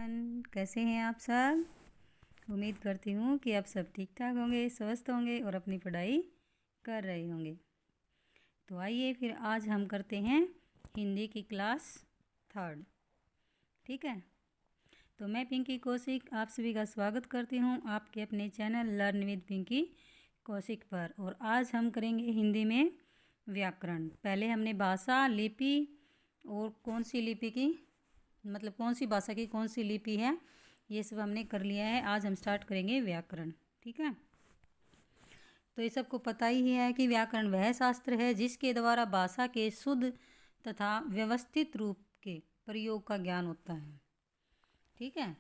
Everyone, कैसे हैं आप सब। उम्मीद करती हूँ कि आप सब ठीक ठाक होंगे, स्वस्थ होंगे और अपनी पढ़ाई कर रहे होंगे। तो आइए फिर आज हम करते हैं हिंदी की क्लास 3rd। ठीक है, तो मैं पिंकी कौशिक आप सभी का स्वागत करती हूँ आपके अपने channel learn with Pinky Kaushik पर। और आज हम करेंगे हिंदी में व्याकरण। पहले हमने भाषा, लिपि और कौन सी लिपि की मतलब कौन सी भाषा की कौन सी लिपि है, ये सब हमने कर लिया है। आज हम स्टार्ट करेंगे व्याकरण। ठीक है, तो ये सबको पता ही है कि व्याकरण वह शास्त्र है जिसके द्वारा भाषा के शुद्ध तथा व्यवस्थित रूप के प्रयोग का ज्ञान होता है। ठीक है,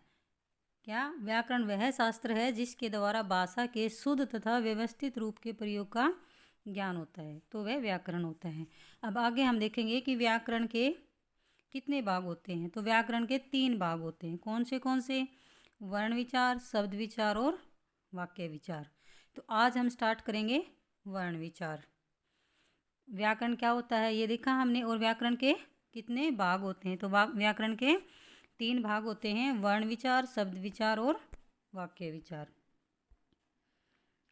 क्या व्याकरण वह शास्त्र है जिसके द्वारा भाषा के शुद्ध तथा व्यवस्थित रूप के प्रयोग का ज्ञान होता है, तो वह व्याकरण होता है। अब आगे हम देखेंगे कि व्याकरण के कितने भाग होते हैं। तो व्याकरण के 3 भाग होते हैं। कौन से? वर्ण विचार, शब्द विचार और वाक्य विचार। तो आज हम स्टार्ट करेंगे वर्ण विचार। व्याकरण क्या होता है ये देखा हमने, और व्याकरण के कितने भाग होते हैं। तो व्याकरण के 3 भाग होते हैं, वर्ण विचार, शब्द विचार और वाक्य विचार।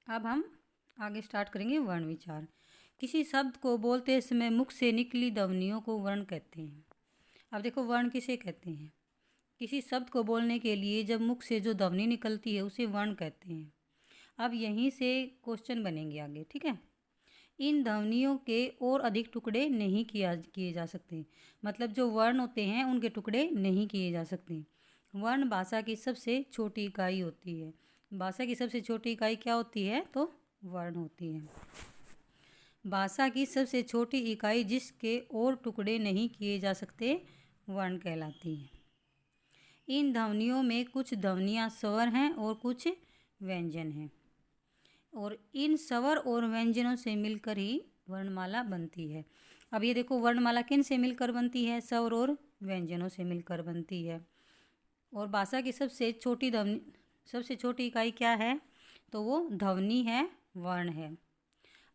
अब हम आगे स्टार्ट करेंगे वर्ण विचार। किसी शब्द को बोलते समय मुख से निकली ध्वनियों को वर्ण कहते हैं। अब देखो, वर्ण किसे कहते हैं? किसी शब्द को बोलने के लिए जब मुख से जो ध्वनि निकलती है उसे वर्ण कहते हैं। अब यहीं से क्वेश्चन बनेंगे आगे। ठीक है, इन ध्वनियों के और अधिक टुकड़े नहीं किए जा सकते। मतलब जो वर्ण होते हैं उनके टुकड़े नहीं किए जा सकते। वर्ण भाषा की सबसे छोटी इकाई होती है। भाषा की सबसे छोटी इकाई क्या होती है? तो वर्ण होती है। भाषा की सबसे छोटी इकाई जिसके और टुकड़े नहीं किए जा सकते वर्ण कहलाती है। इन ध्वनियों में कुछ ध्वनियाँ स्वर हैं और कुछ व्यंजन हैं, और इन स्वर और व्यंजनों से मिलकर ही वर्णमाला बनती है। अब ये देखो, वर्णमाला किन से मिलकर बनती है? स्वर और व्यंजनों से मिलकर बनती है। और भाषा की सबसे छोटी इकाई क्या है? तो वो ध्वनि है, वर्ण है।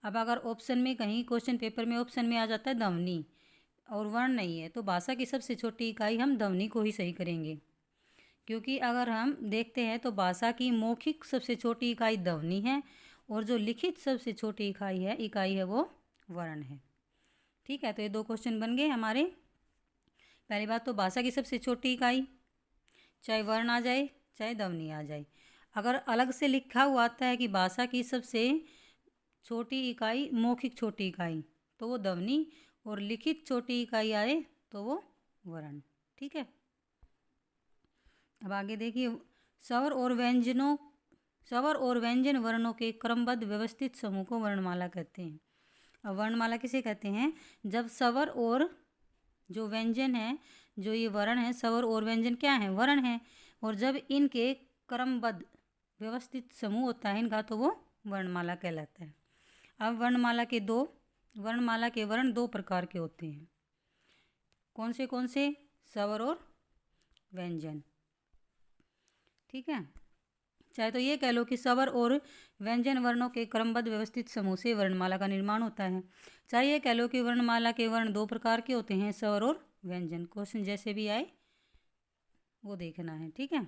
अब अगर ऑप्शन में कहीं क्वेश्चन पेपर में ऑप्शन में आ जाता है ध्वनि और वर्ण नहीं है, तो भाषा की सबसे छोटी इकाई हम ध्वनि को ही सही करेंगे। क्योंकि अगर हम देखते हैं तो भाषा की मौखिक सबसे छोटी इकाई ध्वनि है और जो लिखित सबसे छोटी इकाई है वो वर्ण है। ठीक है, तो ये 2 क्वेश्चन बन गए हमारे। पहली बात तो भाषा की सबसे छोटी इकाई, चाहे वर्ण आ जाए चाहे ध्वनि आ जाए। अगर अलग से लिखा हुआ आता है कि भाषा की सबसे छोटी इकाई मौखिक छोटी इकाई, तो वो ध्वनि, और लिखित छोटी इकाई आए तो वो वर्ण। ठीक है, अब आगे देखिए, स्वर और व्यंजन वर्णों के क्रमबद्ध व्यवस्थित समूह को वर्णमाला कहते हैं। अब वर्णमाला किसे कहते हैं? जब स्वर और जो व्यंजन है, जो ये वर्ण है, स्वर और व्यंजन क्या है? वर्ण है। और जब इनके क्रमबद्ध व्यवस्थित समूह होता है इनका, तो वो वर्णमाला कहलाता है। अब वर्णमाला के वर्ण 2 प्रकार के होते हैं। कौन से? स्वर और व्यंजन। ठीक है, चाहे तो ये कह लो कि स्वर और व्यंजन वर्णों के क्रमबद्ध व्यवस्थित समूह से वर्णमाला का निर्माण होता है, चाहे ये कह लो कि वर्णमाला के वर्ण 2 प्रकार के होते हैं, स्वर और व्यंजन। क्वेश्चन जैसे भी आए वो देखना है। ठीक है,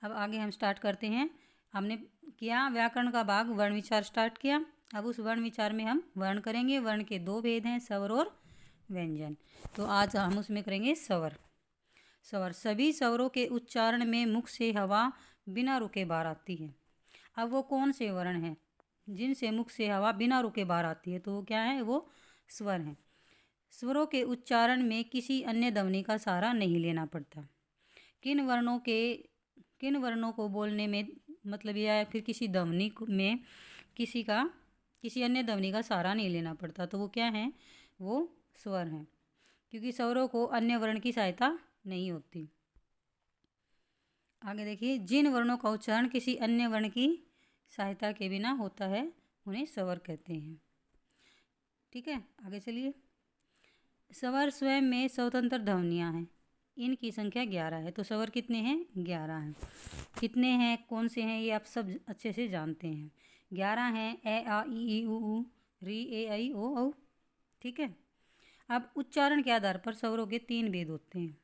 अब आगे हम स्टार्ट करते हैं। हमने किया व्याकरण का भाग, वर्ण विचार स्टार्ट किया। अब उस वर्ण विचार में हम वर्ण करेंगे। वर्ण के 2 भेद हैं, स्वर और व्यंजन। तो आज हम उसमें करेंगे स्वर। सभी स्वरों के उच्चारण में मुख से हवा बिना रुके बाहर आती है। अब वो कौन से वर्ण हैं जिनसे मुख से हवा बिना रुके बाहर आती है? तो वो क्या है? वो स्वर हैं। स्वरों के उच्चारण में किसी अन्य ध्वनि का सहारा नहीं लेना पड़ता। किन वर्णों को बोलने में मतलब यह है, फिर किसी ध्वनि में किसी अन्य ध्वनि का सहारा नहीं लेना पड़ता, तो वो क्या है? वो स्वर हैं, क्योंकि स्वरों को अन्य वर्ण की सहायता नहीं होती। आगे देखिए, जिन वर्णों का उच्चारण किसी अन्य वर्ण की सहायता के बिना होता है उन्हें स्वर कहते हैं। ठीक है, आगे चलिए। स्वर स्वयं में स्वतंत्र ध्वनियाँ हैं, इनकी संख्या 11 है। तो स्वर कितने हैं? 11 हैं। कितने हैं, कौन से हैं, ये आप सब अच्छे से जानते हैं। 11 हैं। ए आ ई उ री ए आई ओ औ। ठीक है, अब उच्चारण के आधार पर स्वरों के 3 भेद होते हैं।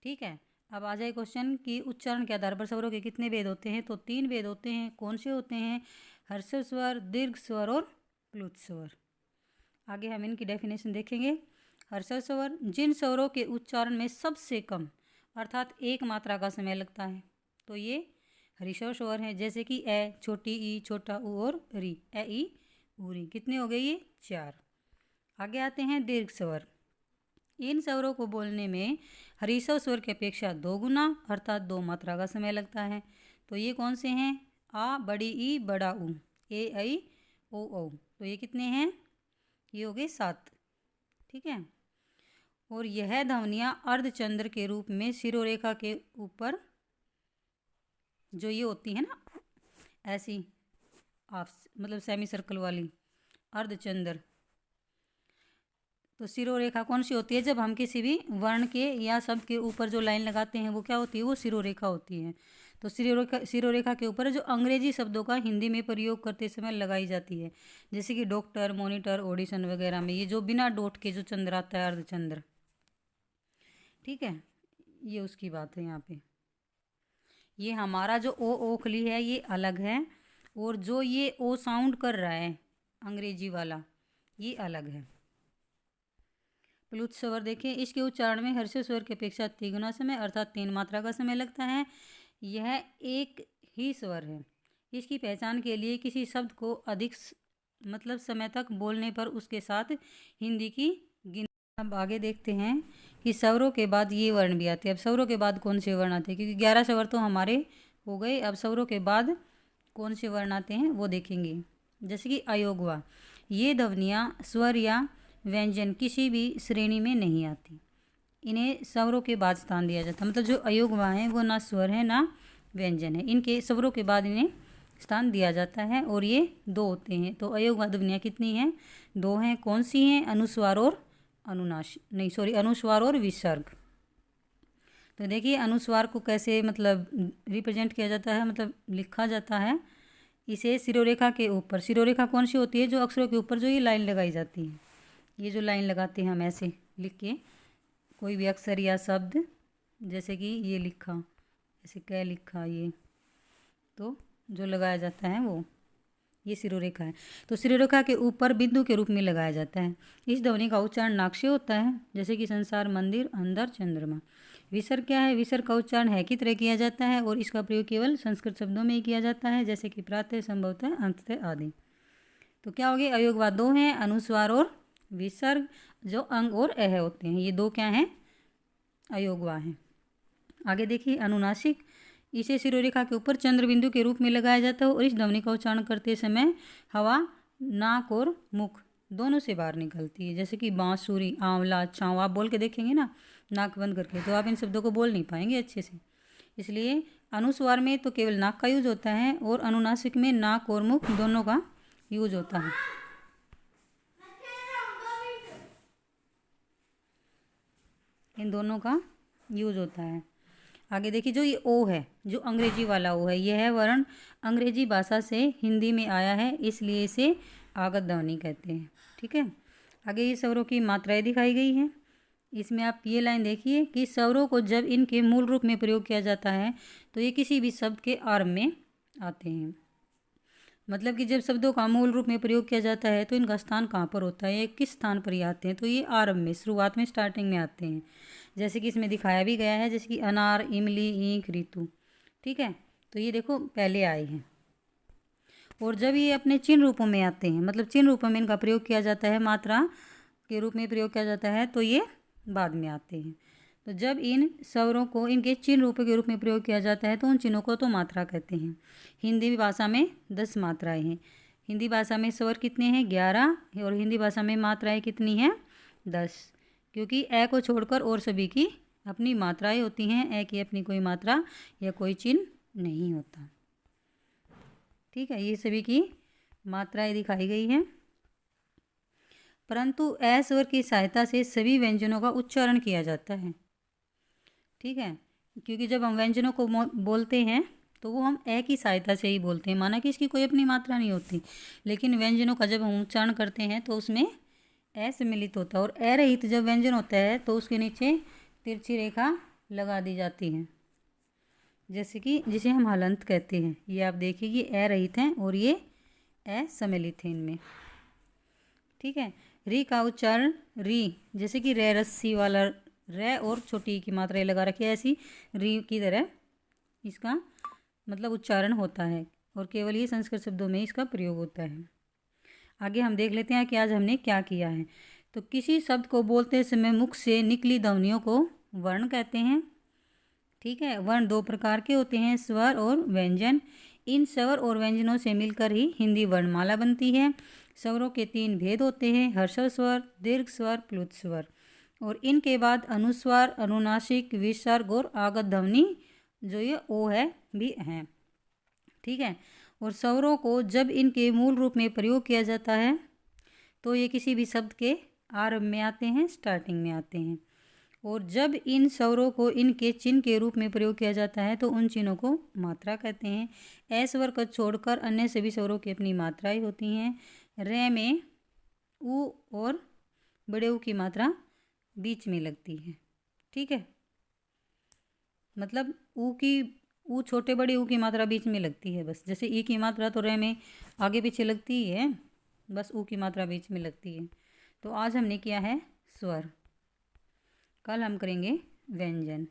ठीक है, अब आ जाए क्वेश्चन कि उच्चारण के आधार पर स्वरों के कितने भेद होते हैं। तो 3 भेद होते हैं। कौन से होते हैं? हर्षव स्वर, दीर्घ स्वर और प्लुत स्वर। आगे हम इनकी डेफिनेशन देखेंगे। हर्षव स्वर जिन स्वरों के उच्चारण में सबसे कम अर्थात एक मात्रा का समय लगता है, तो ये हर्षव स्वर हैं। जैसे कि ए, छोटी ई, छोटा ऊ और री, ए ई ऊ री। कितने हो गए ये? 4। आगे आते हैं दीर्घ स्वर। इन स्वरों को बोलने में हर्षव स्वर की अपेक्षा 2 गुना अर्थात 2 मात्रा का समय लगता है। तो ये कौन से हैं? आ, बड़ी ई, बड़ा ऊ, ए ऐ ओ औ। तो ये कितने हैं? ये हो गए 7। ठीक है। और यह ध्वनियाँ अर्धचंद्र के रूप में शिरोरेखा के ऊपर जो ये होती है ना, ऐसी आप मतलब सेमी सर्कल वाली अर्धचंद्र, तो शिरोरेखा कौन सी होती है? जब हम किसी भी वर्ण के या शब्द के ऊपर जो लाइन लगाते हैं वो क्या होती है? वो शिरोरेखा होती है। तो शिरोरेखा के ऊपर जो अंग्रेजी शब्दों का हिंदी में प्रयोग करते समय लगाई जाती है, जैसे कि डॉक्टर, मॉनिटर, ऑडिशन वगैरह में ये जो बिना डॉट के जो चंद्र आता है, अर्धचंद्र। ठीक है, ये उसकी बात है यहाँ पे। ये हमारा जो ओ ओखली है ये अलग है, और जो ये ओ साउंड कर रहा है अंग्रेजी वाला, ये अलग है। प्लुत स्वर देखें, इसके उच्चारण में हर्षव स्वर की अपेक्षा 3 गुना समय अर्थात 3 मात्रा का समय लगता है। यह एक ही स्वर है। इसकी पहचान के लिए किसी शब्द को अधिक मतलब समय तक बोलने पर उसके साथ हिंदी की गिनती। अब आगे देखते हैं कि स्वरों के बाद ये वर्ण भी आते हैं। अब स्वरों के बाद कौन से वर्ण आते हैं? क्योंकि 11 स्वर तो हमारे हो गए। अब स्वरों के बाद कौन से वर्ण आते हैं वो देखेंगे। जैसे कि अयोगवा, ये ध्वनियाँ स्वर या व्यंजन किसी भी श्रेणी में नहीं आती, इन्हें स्वरों के बाद स्थान दिया जाता है। मतलब जो अयोगवा हैं वो ना स्वर है ना व्यंजन है, इनके स्वरों के बाद इन्हें स्थान दिया जाता है। और ये 2 होते हैं। तो अयोगवा ध्वनियाँ कितनी हैं? 2 हैं। कौन सी हैं? अनुस्वार और अनुस्वार और विसर्ग। तो देखिए अनुस्वार को कैसे मतलब रिप्रेजेंट किया जाता है, मतलब लिखा जाता है। इसे शिरोरेखा के ऊपर, शिरोरेखा कौन सी होती है? जो अक्षरों के ऊपर जो ये लाइन लगाई जाती है, ये जो लाइन लगाते हैं हम ऐसे लिख के कोई भी अक्षर या शब्द, जैसे कि ये लिखा, ऐसे क्या लिखा, ये तो जो लगाया जाता है वो ये शिरोरेखा है। तो शिरोरेखा के ऊपर बिंदु के रूप में लगाया जाता है। इस ध्वनि का उच्चारण नाक से होता है, जैसे कि संसार, मंदिर, अंदर, चंद्रमा। विसर्ग क्या है? विसर्ग का उच्चारण है की तरह किया जाता है और इसका प्रयोग केवल संस्कृत शब्दों में ही किया जाता है, जैसे कि प्रातः, संभवतः, अंततः आदि। तो क्या हो गए? अयोगवा 2 हैं, अनुस्वार और विसर्ग जो अंग और अह होते हैं, ये 2 क्या हैं? अयोगवा हैं। आगे देखिए अनुनासिक, इसे शिरोरेखा के ऊपर चंद्र बिंदु के रूप में लगाया जाता है और इस ध्वनि का उच्चारण करते समय हवा नाक और मुख दोनों से बाहर निकलती है, जैसे कि बांसुरी, आंवला, छाँव। आप बोल के देखेंगे ना नाक बंद करके, तो आप इन शब्दों को बोल नहीं पाएंगे अच्छे से। इसलिए अनुस्वार में तो केवल नाक का यूज होता है और अनुनासिक में नाक और मुख दोनों का यूज होता है। इन दोनों का यूज होता है। आगे देखिए जो ये ओ है, जो अंग्रेजी वाला ओ है, यह वर्ण अंग्रेजी भाषा से हिंदी में आया है, इसलिए इसे आगत ध्वनि कहते हैं। ठीक है। आगे ये स्वरों की मात्राएं दिखाई गई हैं। इसमें आप ये लाइन देखिए कि स्वरों को जब इनके मूल रूप में प्रयोग किया जाता है तो ये किसी भी शब्द के आरंभ में आते हैं। मतलब कि जब शब्दों का मूल रूप में प्रयोग किया जाता है तो इनका स्थान कहाँ पर होता है, किस स्थान पर ये आते हैं? तो ये आरंभ में, शुरुआत में, स्टार्टिंग में आते हैं। जैसे कि इसमें दिखाया भी गया है, जैसे कि अनार, इमली, ईंख, ऋतु। ठीक है। तो ये देखो पहले आए हैं। और जब ये अपने चिन्ह रूपों में आते हैं, मतलब चिन्ह रूपों में इनका प्रयोग किया जाता है, मात्रा के रूप में प्रयोग किया जाता है, तो ये बाद में आते हैं। तो जब इन स्वरों को इनके चिन्ह रूपों के रूप में प्रयोग किया जाता है तो उन चिन्हों को तो मात्रा कहते हैं। हिंदी भाषा में 10 मात्राएं हैं। हिंदी भाषा में स्वर कितने हैं? 11। और हिंदी भाषा में मात्राएं कितनी हैं? 10। क्योंकि ए को छोड़कर और सभी की अपनी मात्राएं होती हैं, ए की अपनी कोई मात्रा या कोई चिन्ह नहीं होता। ठीक है, ये सभी की मात्राएं दिखाई गई हैं। परंतु ए स्वर की सहायता से सभी व्यंजनों का उच्चारण किया जाता है। ठीक है, क्योंकि जब हम व्यंजनों को बोलते हैं तो वो हम ए की सहायता से ही बोलते हैं, माना कि इसकी कोई अपनी मात्रा नहीं होती, लेकिन व्यंजनों का जब हम उच्चारण करते हैं तो उसमें ए सम्मिलित होता है। और ए रहित जब व्यंजन होता है तो उसके नीचे तिरछी रेखा लगा दी जाती हैं, जैसे कि जिसे हम हलंत कहते हैं। ये आप देखिए, ये ए रहित हैं और ये ए सम्मिलित हैं इनमें। ठीक है। री का उच्चारण री, जैसे कि रे रस्सी वाला रे और छोटी ई की मात्रा लगा रखी है, ऐसी री की तरह इसका मतलब उच्चारण होता है और केवल ये संस्कृत शब्दों में इसका प्रयोग होता है। आगे हम देख लेते हैं कि आज हमने क्या किया है। तो किसी शब्द को बोलते समय मुख से निकली ध्वनियों को वर्ण कहते हैं। ठीक है। वर्ण दो प्रकार के होते हैं, स्वर और व्यंजन। इन स्वर और व्यंजनों से मिलकर ही हिंदी वर्णमाला बनती है। स्वरों के 3 भेद होते हैं, हर्षव स्वर, दीर्घ स्वर, प्लुत स्वर, और इनके बाद अनुस्वार, अनुनासिक, विसर्ग और आगत ध्वनि जो ये ओ है भी हैं। ठीक है। और स्वरों को जब इनके मूल रूप में प्रयोग किया जाता है तो ये किसी भी शब्द के आरंभ में आते हैं, स्टार्टिंग में आते हैं। और जब इन स्वरों को इनके चिन्ह के रूप में प्रयोग किया जाता है तो उन चिन्हों को मात्रा कहते हैं। ए स्वर को छोड़कर अन्य सभी स्वरों की अपनी मात्राएं होती हैं। रे में ऊ और बड़े ऊ की मात्रा बीच में लगती है। ठीक है। मतलब ऊ छोटे बड़े ऊ की मात्रा बीच में लगती है बस। जैसे ई की मात्रा तो रे में आगे पीछे लगती ही है, बस ऊ की मात्रा बीच में लगती है। तो आज हमने किया है स्वर, कल हम करेंगे व्यंजन।